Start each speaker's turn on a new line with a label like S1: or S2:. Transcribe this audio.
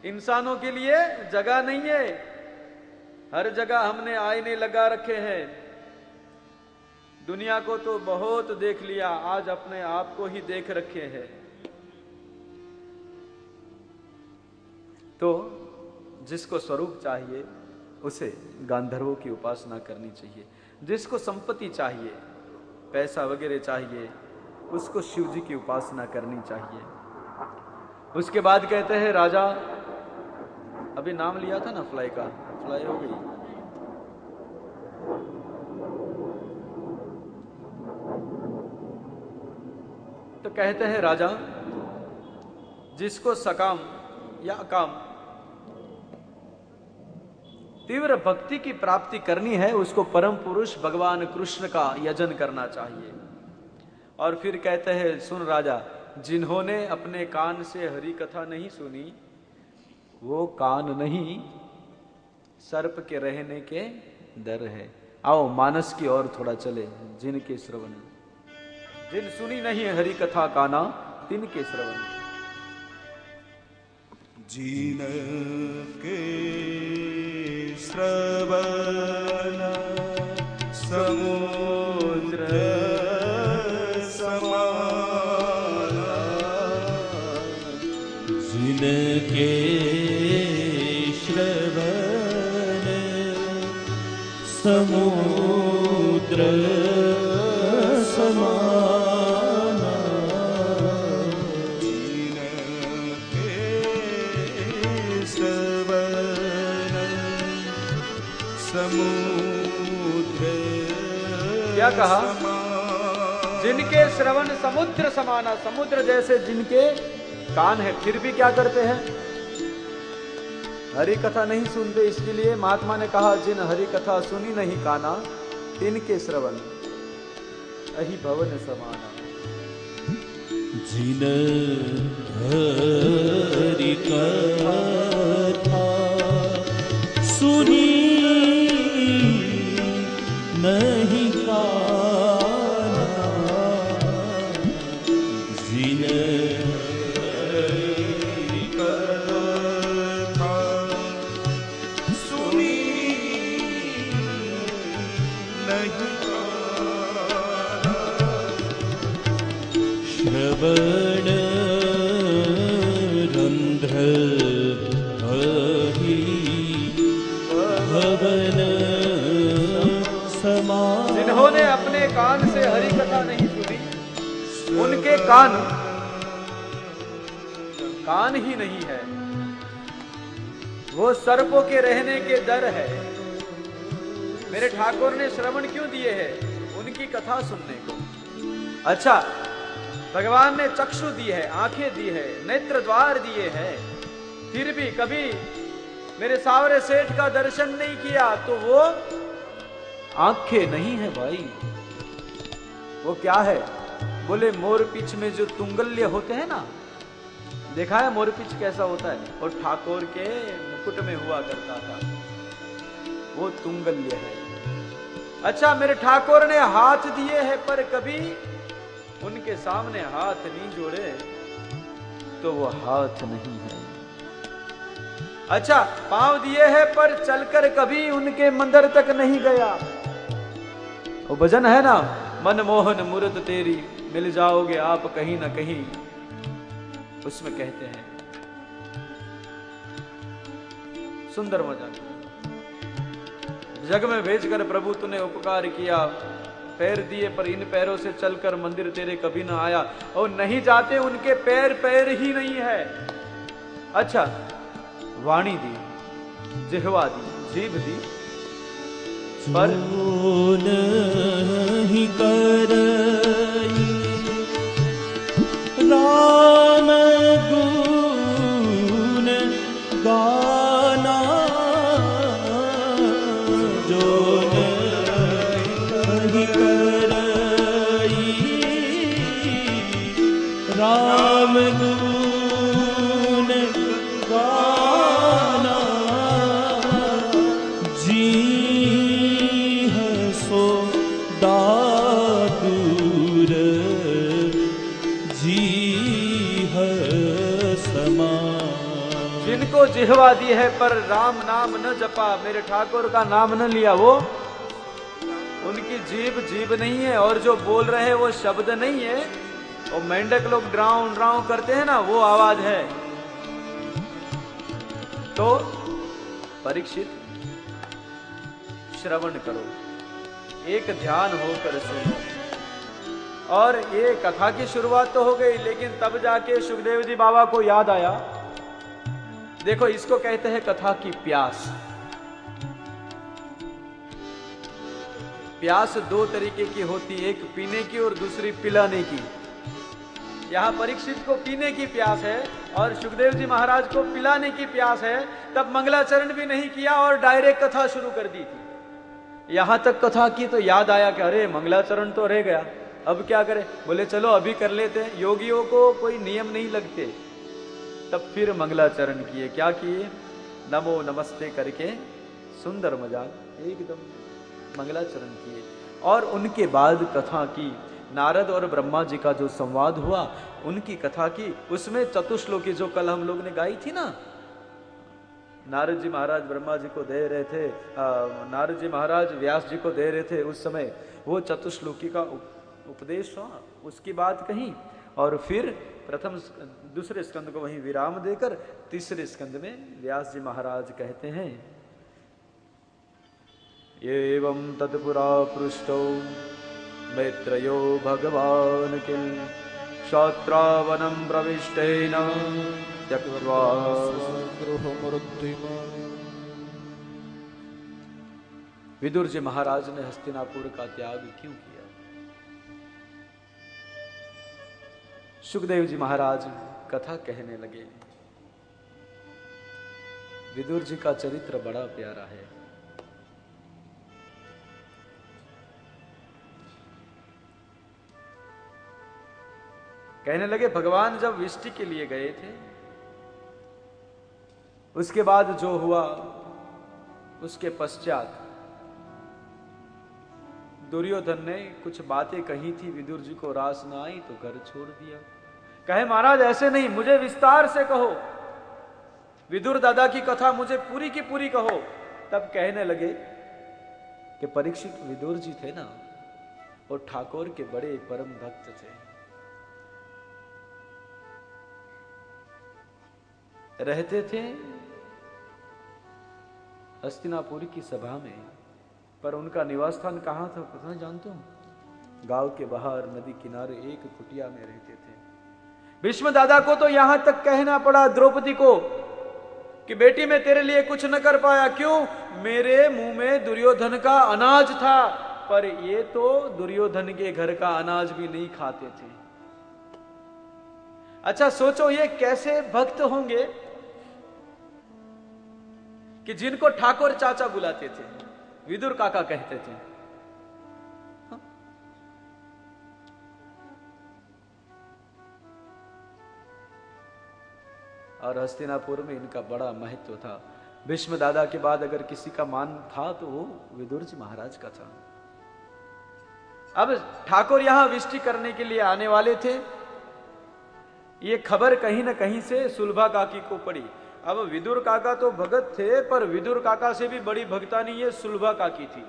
S1: इंसानों के लिए जगह नहीं है। हर जगह हमने आईने लगा रखे हैं। दुनिया को तो बहुत देख लिया, आज अपने आप को ही देख रखे हैं। तो जिसको स्वरूप चाहिए उसे गांधर्वों की उपासना करनी चाहिए। जिसको संपत्ति चाहिए, पैसा वगैरह चाहिए, उसको शिव जी की उपासना करनी चाहिए। उसके बाद कहते हैं राजा, अभी नाम लिया था ना फ्लाई का, फ्लाई हो गई। तो कहते हैं राजा, जिसको सकाम या अकाम तीव्र भक्ति की प्राप्ति करनी है, उसको परम पुरुष भगवान कृष्ण का यजन करना चाहिए। और फिर कहते हैं, सुन राजा, जिन्होंने अपने कान से हरि कथा नहीं सुनी, वो कान नहीं सर्प के रहने के डर है। आओ मानस की ओर थोड़ा चले। जिनके श्रवण, जिन सुनी नहीं हरि कथा काना, तिनके श्रवण।
S2: जिनके श्रवण समुद्र समान,
S3: जिनके श्रवण समुद्र समान,
S2: जिनके श्रवण समुद्र।
S1: क्या कहा? जिनके श्रवण समुद्र समाना, समुद्र जैसे जिनके कान है, फिर भी क्या करते हैं? हरि कथा नहीं सुनते। इसके लिए महात्मा ने कहा, जिन हरि कथा सुनी नहीं काना, तिनके श्रवण अहि भवन समाना।
S3: जिन हरि कथा सुनी नहीं काना, जिन
S2: हरि कथा सुनी नहीं काना,
S3: श्रवण रंध्र अहि भवन समान।
S1: जिन्होंने अपने कान से हरि कथा नहीं सुनी, उनके कान ही नहीं है। वो सर्पों के रहने के डर है। मेरे ठाकुर ने श्रवण क्यों दिए हैं? उनकी कथा सुनने को। अच्छा, भगवान ने चक्षु दी है, आंखें दी है, नेत्र द्वार दिए हैं, फिर भी कभी मेरे सावरे सेठ का दर्शन नहीं किया, तो वो आंखें नहीं है भाई। वो क्या है? बोले मोर पीछ में जो तुंगल्य होते हैं ना, देखा है मोर पीछ कैसा होता है? और ठाकुर के मुकुट में हुआ करता था, वो तुंगल्य है। अच्छा, मेरे ठाकुर ने हाथ दिए हैं, पर कभी उनके सामने हाथ नहीं जोड़े, तो वो हाथ नहीं है। अच्छा, पांव दिए हैं, पर चलकर कभी उनके मंदिर तक नहीं गया। वो भजन है ना, मनमोहन मूरत तेरी, मिल जाओगे आप कहीं ना कहीं। उसमें कहते हैं, सुंदर मजा, जग में भेजकर प्रभु तूने उपकार किया, पैर दिए पर इन पैरों से चलकर मंदिर तेरे कभी ना आया। और नहीं जाते उनके पैर, पैर ही नहीं है। अच्छा, वाणी दी, जिह्वा दी, जीभ दी, पर
S3: नहीं करई राम गुण गाना, जो नहीं करई राम गुण गाना, जी हसो दादुर जी समा।
S1: जिन जिनको जिह्वा दी है पर राम नाम न जपा, मेरे ठाकुर का नाम न लिया, वो उनकी जीभ नहीं है, और जो बोल रहे हैं वो शब्द नहीं है, वो मेंढक लोग ड्राउ ड्राउ करते हैं ना, वो आवाज है। तो परीक्षित श्रवण करो, एक ध्यान होकर सुनो। और ये कथा की शुरुआत तो हो गई, लेकिन तब जाके सुखदेव जी बाबा को याद आया, देखो इसको कहते हैं कथा की प्यास। प्यास दो तरीके की होती, एक पीने की और दूसरी पिलाने की। यहां परीक्षित को पीने की प्यास है और सुखदेव जी महाराज को पिलाने की प्यास है। तब मंगलाचरण भी नहीं किया और डायरेक्ट कथा शुरू कर दी थी। यहां तक कथा की तो याद आया कि अरे मंगलाचरण तो रह गया, अब क्या करें? बोले चलो अभी कर लेते हैं। योगियों को कोई नियम नहीं लगते। तब फिर मंगलाचरण किए। क्या किए? नमो नमस्ते करके सुंदर मजाक एकदम मंगलाचरण किए। और उनके बाद कथा की, नारद और ब्रह्मा जी का जो संवाद हुआ उनकी कथा की। उसमें चतुश्लोकी जो कल हम लोग ने गाई थी ना, नारद जी महाराज ब्रह्मा जी को दे रहे थे, नारद जी महाराज व्यास जी को दे रहे थे, उस समय वो चतुश्लोकी का उपदेश हुआ, उसकी बात कही। और फिर दूसरे स्कंद को वहीं विराम देकर तीसरे स्कंद में व्यास जी महाराज कहते हैं, एवं तत्पुरा पृष्ठो मैत्रेयो भगवान किल क्षात्रावनं प्रविष्टेन त्यक्त्वा विदुर जी महाराज ने हस्तिनापुर का त्याग क्यों किया? सुखदेव जी महाराज कथा कहने लगे। विदुर जी का चरित्र बड़ा प्यारा है। कहने लगे भगवान जब विष्टि के लिए गए थे, उसके बाद जो हुआ उसके पश्चात दुर्योधन ने कुछ बातें कही थी, विदुर जी को रास न आई तो घर छोड़ दिया। कहे महाराज ऐसे नहीं, मुझे विस्तार से कहो, विदुर दादा की कथा मुझे पूरी की पूरी कहो। तब कहने लगे कि परीक्षित विदुर जी थे ना, वो ठाकुर के बड़े परम भक्त थे। रहते थे हस्तिनापुर की सभा में, पर उनका निवास स्थान कहां था पता जानते हो? गांव के बाहर नदी किनारे एक कुटिया में रहते थे। भीष्म दादा को तो यहां तक कहना पड़ा द्रौपदी को कि बेटी मैं तेरे लिए कुछ न कर पाया। क्यों? मेरे मुंह में दुर्योधन का अनाज था, पर ये तो दुर्योधन के घर का अनाज भी नहीं खाते थे। अच्छा सोचो ये कैसे भक्त होंगे कि जिनको ठाकुर चाचा बुलाते थे, विदुर काका कहते थे। और हस्तिनापुर में इनका बड़ा महत्व था। भीष्म दादा के बाद अगर किसी का मान था तो वो विदुर जी महाराज का था। अब ठाकुर यहां विष्टि करने के लिए आने वाले थे। ये खबर कहीं ना कहीं से सुलभा काकी को पड़ी। अब विदुर काका तो भगत थे, पर विदुर काका से भी बड़ी भक्तानी ये सुलभा काकी थी।